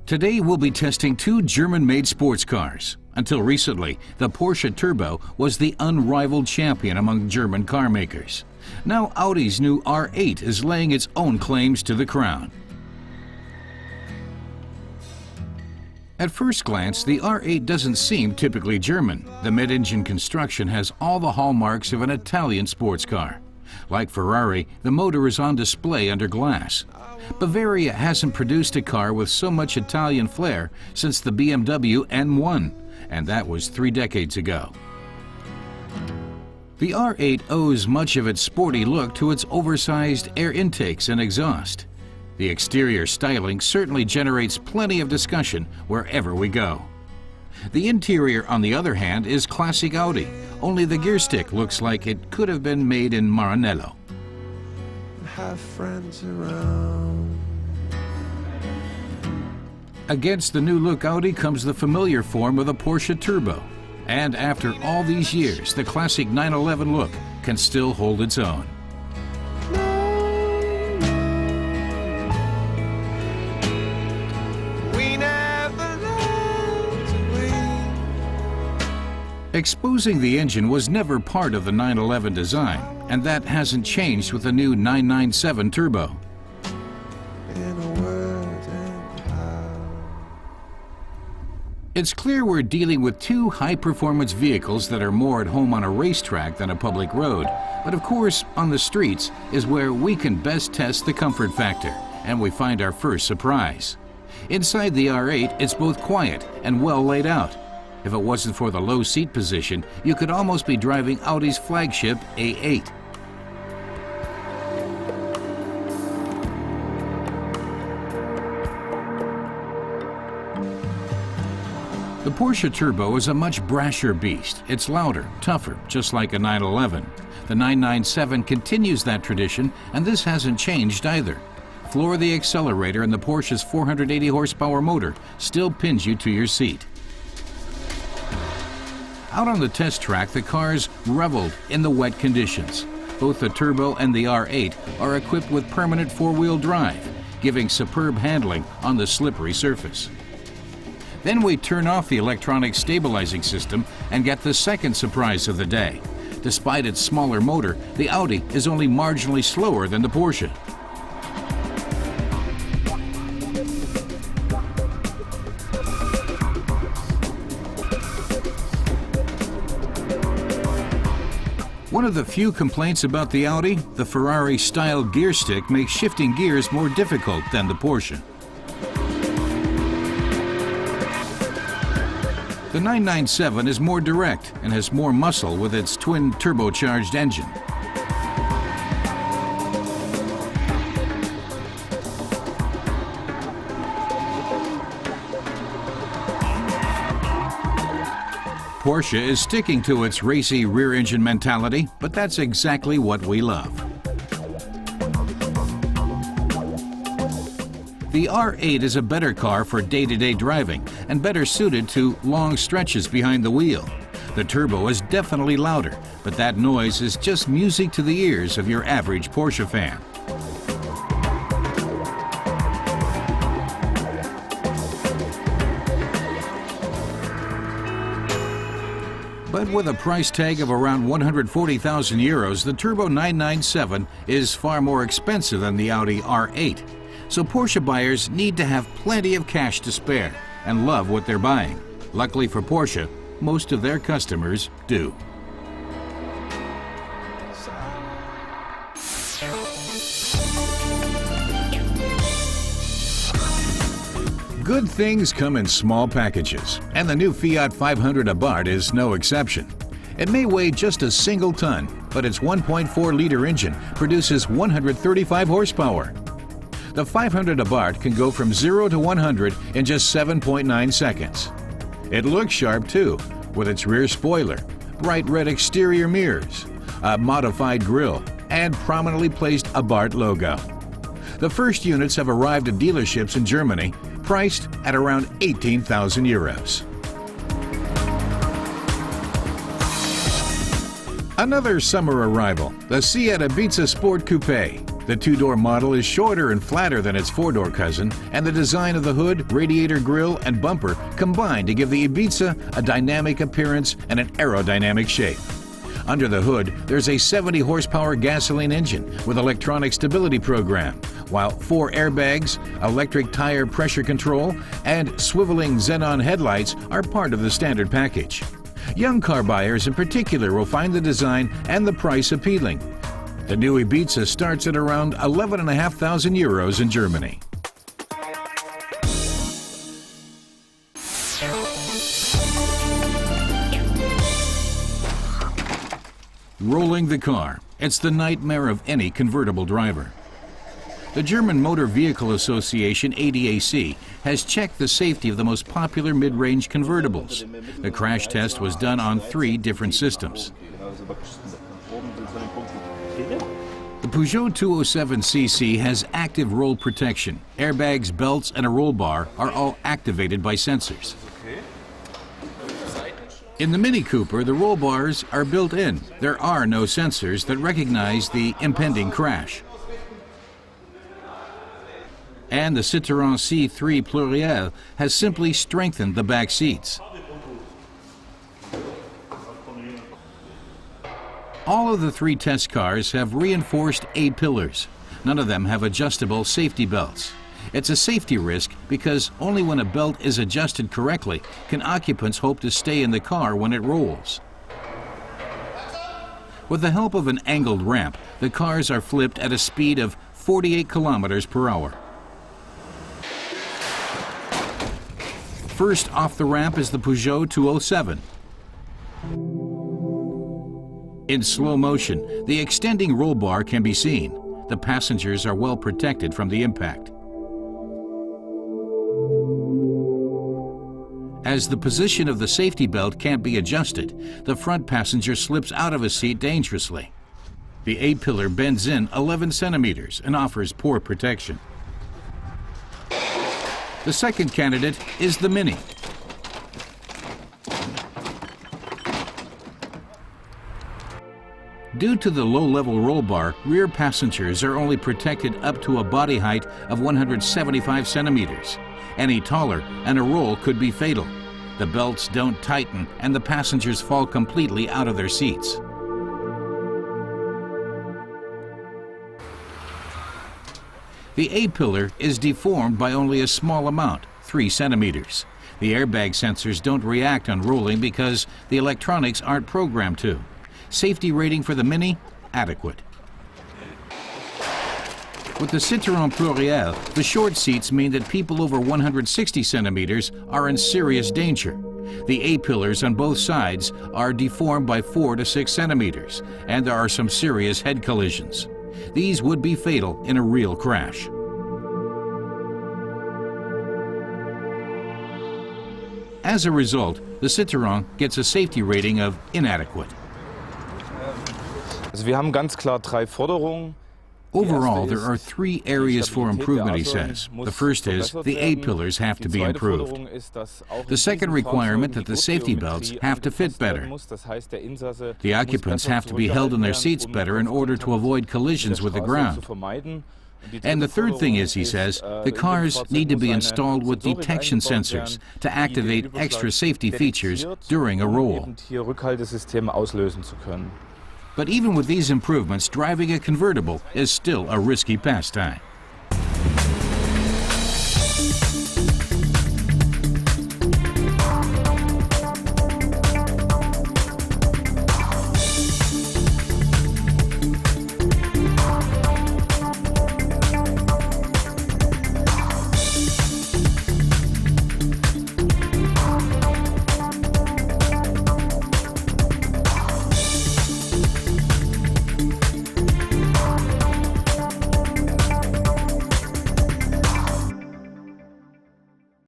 Today we'll be testing two German-made sports cars. Until recently, the Porsche Turbo was the unrivaled champion among German car makers. Now Audi's new R8 is laying its own claims to the crown. At first glance, the R8 doesn't seem typically German. The mid-engine construction has all the hallmarks of an Italian sports car. Like Ferrari, the motor is on display under glass. Bavaria hasn't produced a car with so much Italian flair since the BMW M1, and that was 3 decades ago. The R8 owes much of its sporty look to its oversized air intakes and exhaust. The exterior styling certainly generates plenty of discussion wherever we go. The interior, on the other hand, is classic Audi, only the gear stick looks like it could have been made in Maranello. Have friends around. Against the new look Audi comes the familiar form of the Porsche Turbo. And after all these years, the classic 911 look can still hold its own. Exposing the engine was never part of the 911 design, and that hasn't changed with the new 997 Turbo. It's clear we're dealing with two high-performance vehicles that are more at home on a racetrack than a public road, but of course, on the streets is where we can best test the comfort factor, and we find our first surprise. Inside the R8, it's both quiet and well laid out. If it wasn't for the low seat position, you could almost be driving Audi's flagship A8. The Porsche Turbo is a much brasher beast. It's louder, tougher, just like a 911. The 997 continues that tradition, and this hasn't changed either. Floor the accelerator and the Porsche's 480 horsepower motor still pins you to your seat. Out on the test track, the cars reveled in the wet conditions. Both the Turbo and the R8 are equipped with permanent four-wheel drive, giving superb handling on the slippery surface. Then we turn off the electronic stabilizing system and get the second surprise of the day. Despite its smaller motor, the Audi is only marginally slower than the Porsche. One of the few complaints about the Audi, the Ferrari-style gear stick makes shifting gears more difficult than the Porsche. The 997 is more direct and has more muscle with its twin turbocharged engine. Porsche is sticking to its racy rear-engine mentality, but that's exactly what we love. The R8 is a better car for day-to-day driving and better suited to long stretches behind the wheel. The Turbo is definitely louder, but that noise is just music to the ears of your average Porsche fan. But with a price tag of around 140,000 euros, the Turbo 997 is far more expensive than the Audi R8. So Porsche buyers need to have plenty of cash to spare and love what they're buying. Luckily for Porsche, most of their customers do. Good things come in small packages, and the new Fiat 500 Abarth is no exception. It may weigh just a single ton, but its 1.4-liter engine produces 135 horsepower. The 500 Abarth can go from 0 to 100 in just 7.9 seconds. It looks sharp too, with its rear spoiler, bright red exterior mirrors, a modified grille, and prominently placed Abarth logo. The first units have arrived at dealerships in Germany, priced at around 18,000 euros. Another summer arrival, the Seat Ibiza Sport Coupé. The two-door model is shorter and flatter than its four-door cousin, and the design of the hood, radiator grille, and bumper combine to give the Ibiza a dynamic appearance and an aerodynamic shape. Under the hood, there's a 70-horsepower gasoline engine with electronic stability program, while 4 airbags, electric tire pressure control, and swiveling xenon headlights are part of the standard package. Young car buyers in particular will find the design and the price appealing. The new Ibiza starts at around 11,500 euros in Germany. Rolling the car. It's the nightmare of any convertible driver. The German Motor Vehicle Association, ADAC, has checked the safety of the most popular mid-range convertibles. The crash test was done on 3 different systems. The Peugeot 207cc has active roll protection. Airbags, belts, and a roll bar are all activated by sensors. In the Mini Cooper, the roll bars are built in. There are no sensors that recognize the impending crash. And the Citroën C3 Pluriel has simply strengthened the back seats. All of the 3 test cars have reinforced A-pillars. None of them have adjustable safety belts. It's a safety risk because only when a belt is adjusted correctly can occupants hope to stay in the car when it rolls. With the help of an angled ramp, the cars are flipped at a speed of 48 kilometers per hour. First off the ramp is the Peugeot 207. In slow motion, the extending roll bar can be seen. The passengers are well protected from the impact. As the position of the safety belt can't be adjusted, the front passenger slips out of his seat dangerously. The A-pillar bends in 11 centimeters and offers poor protection. The second candidate is the Mini. Due to the low-level roll bar, rear passengers are only protected up to a body height of 175 centimeters. Any taller and a roll could be fatal. The belts don't tighten and the passengers fall completely out of their seats. The A-pillar is deformed by only a small amount, 3 centimeters. The airbag sensors don't react on rolling because the electronics aren't programmed to. Safety rating for the Mini, adequate. With the Citroën Pluriel, the short seats mean that people over 160 centimeters are in serious danger. The A-pillars on both sides are deformed by 4 to 6 centimeters, and there are some serious head collisions. These would be fatal in a real crash. As a result, the Citroën gets a safety rating of inadequate. Also wir haben ganz klar 3 Forderungen. Overall, there are 3 areas for improvement, he says. The first is the A-pillars have to be improved. The second requirement that the safety belts have to fit better. The occupants have to be held in their seats better in order to avoid collisions with the ground. And the third thing is, he says, the cars need to be installed with detection sensors to activate extra safety features during a roll. But even with these improvements, driving a convertible is still a risky pastime.